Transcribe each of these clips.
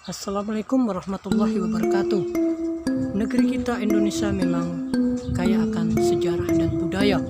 Assalamualaikum warahmatullahi wabarakatuh. Negeri kita Indonesia memang kaya akan sejarah dan budaya.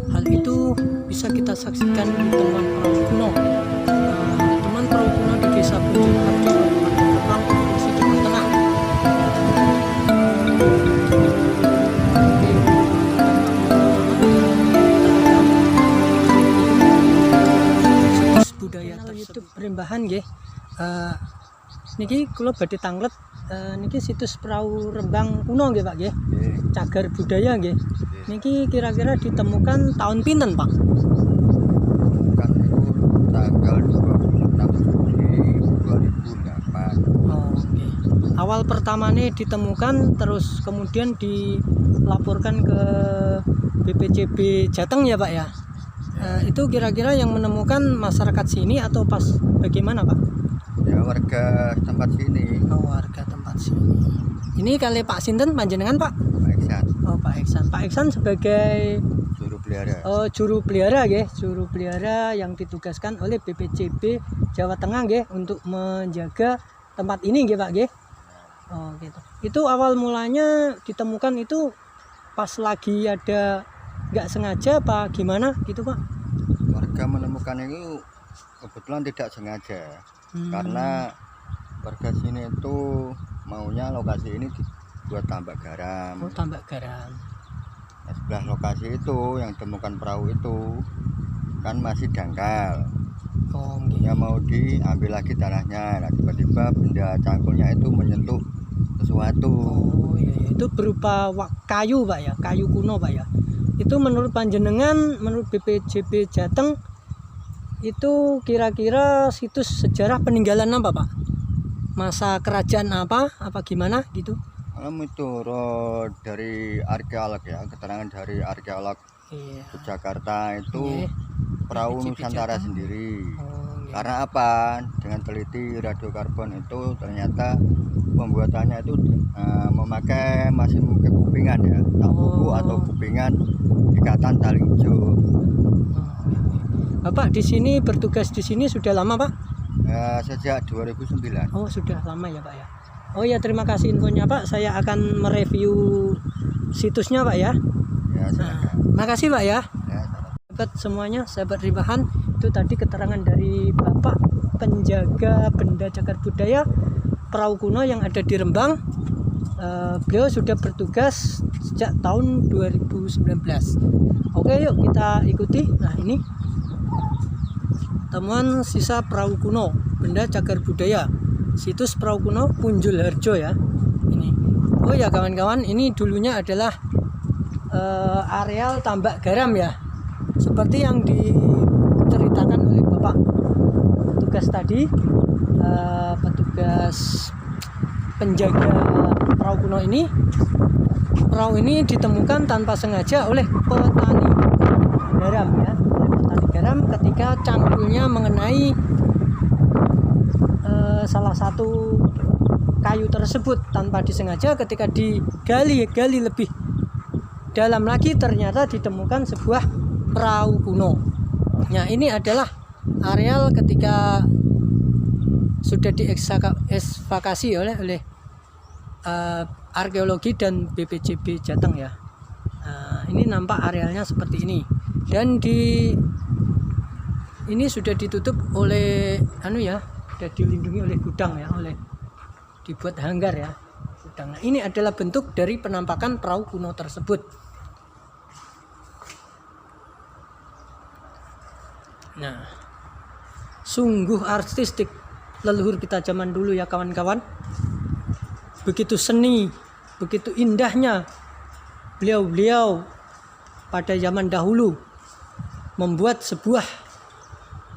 Hal itu bisa kita saksikan di temuan perahu kuno. Temuan perahu kuno di Desa Punjul Harjo, Kabupaten Rembang, Provinsi Jawa Tengah. Situs budaya YouTube Rembahan nggih. Niki kula badhe tanglet niki situs perahu Rembang kuno nggih Pak nggih. Cagar budaya nggih. Niki kira-kira ditemukan tahun pinten Pak? Kan itu tanggal 26 Juli 2008. Oh, nggih. Awal pertamanya ditemukan terus kemudian dilaporkan ke BPCB Jateng ya Pak ya. Itu kira-kira yang menemukan masyarakat sini atau pas bagaimana Pak? Ya warga tempat sini. Oh, warga tempat sini. Ini kali Pak Sinten panjenengan Pak? Pak Iksan. Oh, Pak Iksan. Pak Iksan sebagai Juru pelihara. oh, juru pelihara nggih, juru pelihara yang ditugaskan oleh BPCB Jawa Tengah nggih untuk menjaga tempat ini nggih Pak nggih. Oh, gitu. Itu awal mulanya ditemukan itu pas lagi ada nggak sengaja apa gimana gitu Pak? Warga menemukan itu kebetulan tidak sengaja. Karena warga sini itu maunya lokasi ini dibuat tambak garam. Oh, tambak garam. Nah, sebelah lokasi itu yang ditemukan perahu itu kan masih dangkal. Oh, nggih. Ya mau diambil lagi tanahnya. Nah, tiba-tiba benda cangkulnya itu menyentuh sesuatu. Oh, iya, iya. Itu berupa kayu Pak ya, kayu kuno Pak ya. Itu menurut panjenengan, menurut BPJB Jateng itu kira-kira situs sejarah peninggalan apa Pak? Masa kerajaan apa gimana gitu? Itu dari arkeolog ya, keterangan dari arkeolog Iya. Jakarta itu Iya. perahu BPJB Nusantara Jateng. sendiri. Oh, iya. Karena apa? Dengan teliti radiokarbon itu ternyata pembuatannya itu memakai masih memakai kupingan ya, buku atau kupingan ikatan tali hijau. Bapak di sini bertugas di sini sudah lama Pak? Sejak 2009. Oh, sudah lama ya Pak ya. Oh ya, terima kasih infonya Pak. Saya akan mereview situsnya Pak ya. Ya, silakan. Makasih Pak ya. Ya, Sahabat semuanya, sahabat Rembahan, itu tadi keterangan dari Bapak penjaga benda cagar budaya perahu kuno yang ada di Rembang. Beliau sudah bertugas sejak tahun 2019. Oke, yuk kita ikuti. Nah, ini temuan sisa perahu kuno benda cagar budaya situs perahu kuno Punjul Harjo ya. Ini. Oh ya kawan-kawan, ini dulunya adalah areal tambak garam ya. Seperti yang diceritakan oleh Bapak petugas tadi, petugas penjaga perahu kuno ini. Perahu ini ditemukan tanpa sengaja oleh petani garam ya. Petani garam ketika cangkulnya mengenai salah satu kayu tersebut tanpa disengaja, ketika digali lebih dalam lagi ternyata ditemukan sebuah perahu kuno. Nah, ini adalah areal ketika sudah diekskavasi oleh arkeologi dan BPJB Jateng ya. Ini nampak arealnya seperti ini, dan ini sudah ditutup oleh sudah dilindungi oleh gudang ya, dibuat hanggar ya gudang. Nah, ini adalah bentuk dari penampakan perahu kuno tersebut. Nah, sungguh artistik leluhur kita zaman dulu ya kawan-kawan. Begitu seni, begitu indahnya beliau pada zaman dahulu membuat sebuah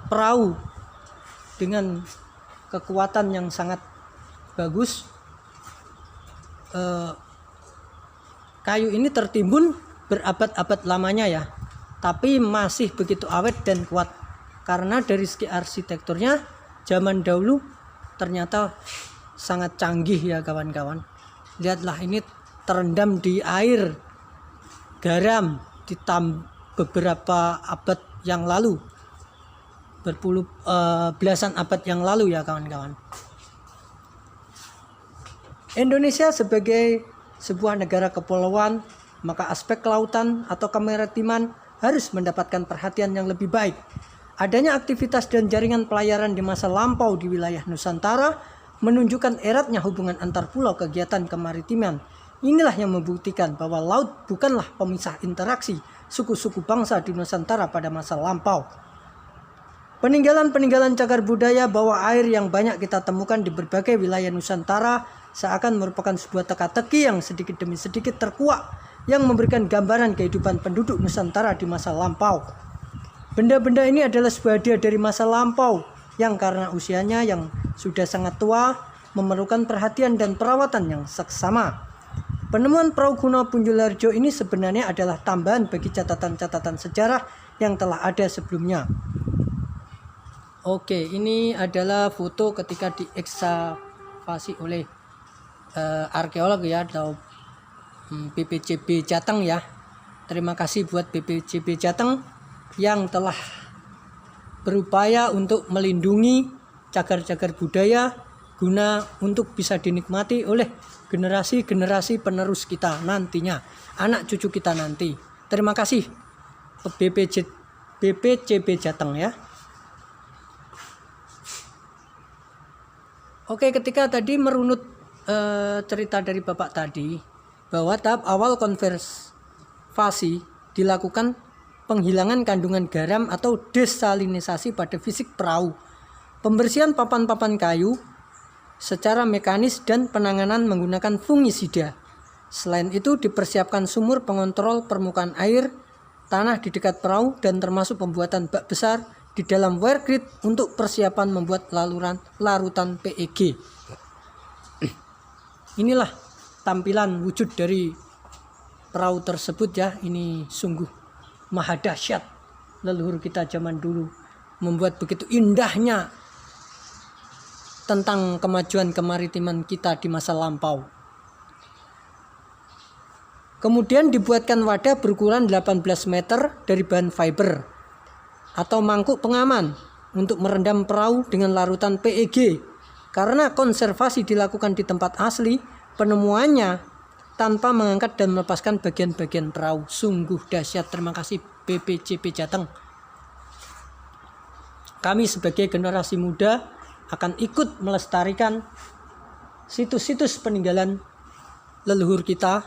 perahu dengan kekuatan yang sangat bagus. Kayu ini tertimbun berabad-abad lamanya ya, tapi masih begitu awet dan kuat karena dari segi arsitekturnya zaman dahulu ternyata sangat canggih ya kawan-kawan. Lihatlah, ini terendam di air garam di beberapa abad yang lalu, belasan abad yang lalu ya kawan-kawan. Indonesia sebagai sebuah negara kepulauan, maka aspek kelautan atau kemaritiman harus mendapatkan perhatian yang lebih baik. Adanya aktivitas dan jaringan pelayaran di masa lampau di wilayah Nusantara menunjukkan eratnya hubungan antar pulau kegiatan kemaritiman. Inilah yang membuktikan bahwa laut bukanlah pemisah interaksi suku-suku bangsa di Nusantara pada masa lampau. Peninggalan-peninggalan cagar budaya bawah air yang banyak kita temukan di berbagai wilayah Nusantara seakan merupakan sebuah teka-teki yang sedikit demi sedikit terkuak yang memberikan gambaran kehidupan penduduk Nusantara di masa lampau. Benda-benda ini adalah sebuah hadiah dari masa lampau yang karena usianya yang sudah sangat tua memerlukan perhatian dan perawatan yang seksama. Penemuan perahu kuno Punjul Harjo ini sebenarnya adalah tambahan bagi catatan-catatan sejarah yang telah ada sebelumnya. Oke, ini adalah foto ketika diekskavasi oleh arkeolog ya atau BPCB Jateng ya. Terima kasih buat BPCB Jateng yang telah berupaya untuk melindungi cagar-cagar budaya guna untuk bisa dinikmati oleh generasi-generasi penerus kita nantinya, anak cucu kita nanti. Terima kasih BPCB Jateng ya. Oke, ketika tadi merunut cerita dari Bapak tadi bahwa tahap awal konservasi dilakukan penghilangan kandungan garam atau desalinisasi pada fisik perahu, pembersihan papan-papan kayu secara mekanis dan penanganan menggunakan fungisida. Selain itu dipersiapkan sumur pengontrol permukaan air, tanah di dekat perahu dan termasuk pembuatan bak besar di dalam wire grid untuk persiapan membuat larutan PEG. Inilah tampilan wujud dari perahu tersebut ya. Ini sungguh maha dahsyat. Leluhur kita zaman dulu membuat begitu indahnya tentang kemajuan kemaritiman kita di masa lampau. Kemudian dibuatkan wadah berukuran 18 meter dari bahan fiber atau mangkuk pengaman untuk merendam perahu dengan larutan PEG. Karena konservasi dilakukan di tempat asli, penemuannya tanpa mengangkat dan melepaskan bagian-bagian perahu. Sungguh dahsyat. Terima kasih BPCB Jateng. Kami sebagai generasi muda akan ikut melestarikan situs-situs peninggalan leluhur kita.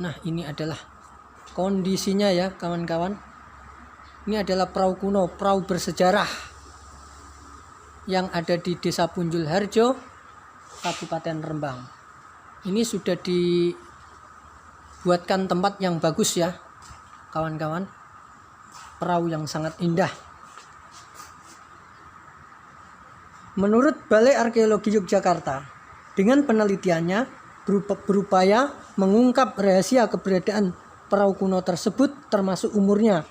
Nah, ini adalah kondisinya ya kawan-kawan. Ini adalah perahu kuno, perahu bersejarah yang ada di Desa Punjul Harjo, Kabupaten Rembang. Ini sudah dibuatkan tempat yang bagus ya kawan-kawan. Perahu yang sangat indah. Menurut Balai Arkeologi Yogyakarta, dengan penelitiannya berupaya mengungkap rahasia keberadaan perahu kuno tersebut termasuk umurnya.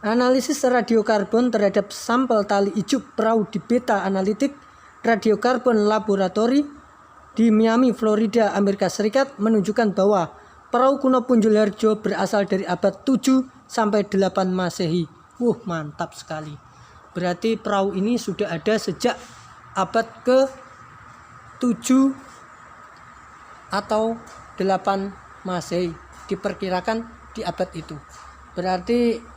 Analisis radiokarbon terhadap sampel tali ijuk perahu di Beta Analytic Radiokarbon Laboratory di Miami, Florida, Amerika Serikat menunjukkan bahwa perahu kuno Punjul Harjo berasal dari abad 7 sampai 8 Masehi. Mantap sekali. Berarti perahu ini sudah ada sejak abad ke-7 atau 8 Masehi, diperkirakan di abad itu. Berarti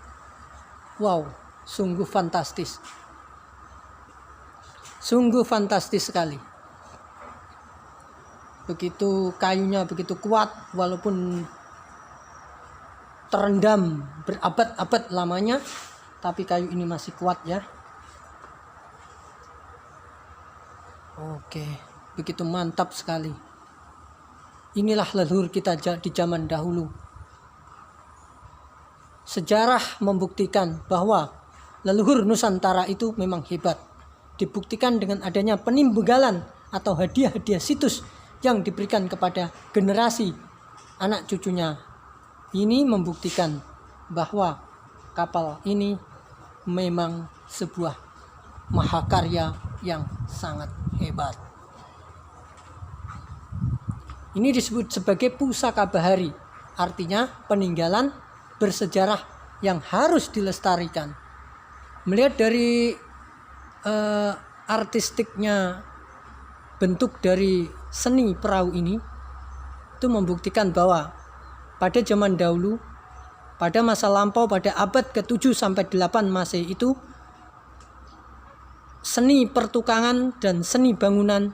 wow, sungguh fantastis. Sungguh fantastis sekali. Begitu kayunya begitu kuat walaupun terendam berabad-abad lamanya, tapi kayu ini masih kuat ya. Oke, begitu mantap sekali. Inilah leluhur kita di zaman dahulu. Sejarah membuktikan bahwa leluhur Nusantara itu memang hebat. Dibuktikan dengan adanya peninggalan atau hadiah-hadiah situs yang diberikan kepada generasi anak cucunya. Ini membuktikan bahwa kapal ini memang sebuah mahakarya yang sangat hebat. Ini disebut sebagai pusaka bahari, artinya peninggalan bersejarah yang harus dilestarikan. Melihat dari artistiknya bentuk dari seni perahu ini itu membuktikan bahwa pada zaman dahulu, pada masa lampau, pada abad ke-7 sampai 8 Masehi itu seni pertukangan dan seni bangunan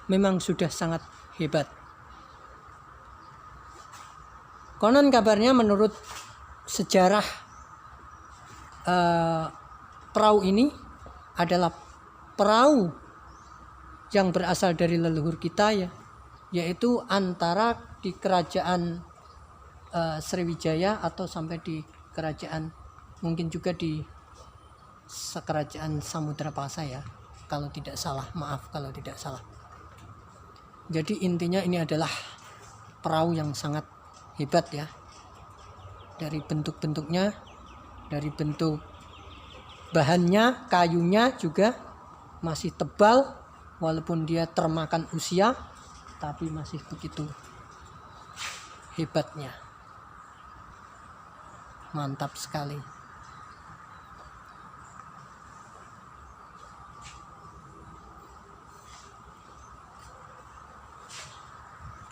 memang sudah sangat hebat. Konon kabarnya menurut sejarah perahu ini adalah perahu yang berasal dari leluhur kita ya, yaitu antara di kerajaan Sriwijaya atau sampai di kerajaan, mungkin juga di kerajaan Samudra Pasai ya, kalau tidak salah, maaf kalau tidak salah. Jadi intinya ini adalah perahu yang sangat hebat ya, dari bentuk-bentuknya, dari bentuk bahannya, kayunya juga masih tebal walaupun dia termakan usia, tapi masih begitu hebatnya. Mantap sekali.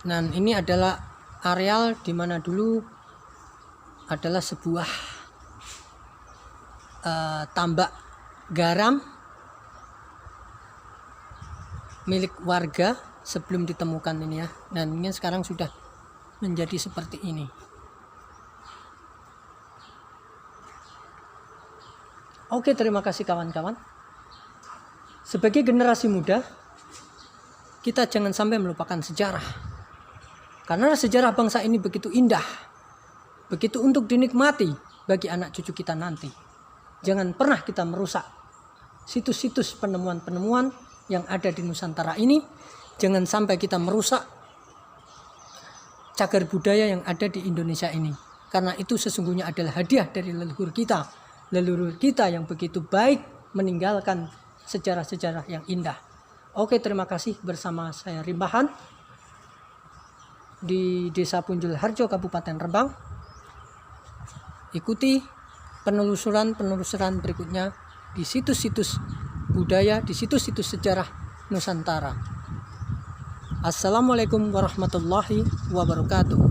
Dan ini adalah areal di mana dulu adalah sebuah tambak garam milik warga sebelum ditemukan ini ya. Dan ini sekarang sudah menjadi seperti ini. Oke, terima kasih kawan-kawan. Sebagai generasi muda, kita jangan sampai melupakan sejarah. Karena sejarah bangsa ini begitu indah, begitu untuk dinikmati bagi anak cucu kita nanti. Jangan pernah kita merusak situs-situs penemuan-penemuan yang ada di Nusantara ini. Jangan sampai kita merusak cagar budaya yang ada di Indonesia ini. Karena itu sesungguhnya adalah hadiah dari leluhur kita. Leluhur kita yang begitu baik meninggalkan sejarah-sejarah yang indah. Oke, terima kasih. Bersama saya Rimbahan di Desa Punjul Harjo, Kabupaten Rembang. Ikuti penelusuran berikutnya di situs-situs budaya, di situs-situs sejarah Nusantara. Assalamualaikum warahmatullahi wabarakatuh.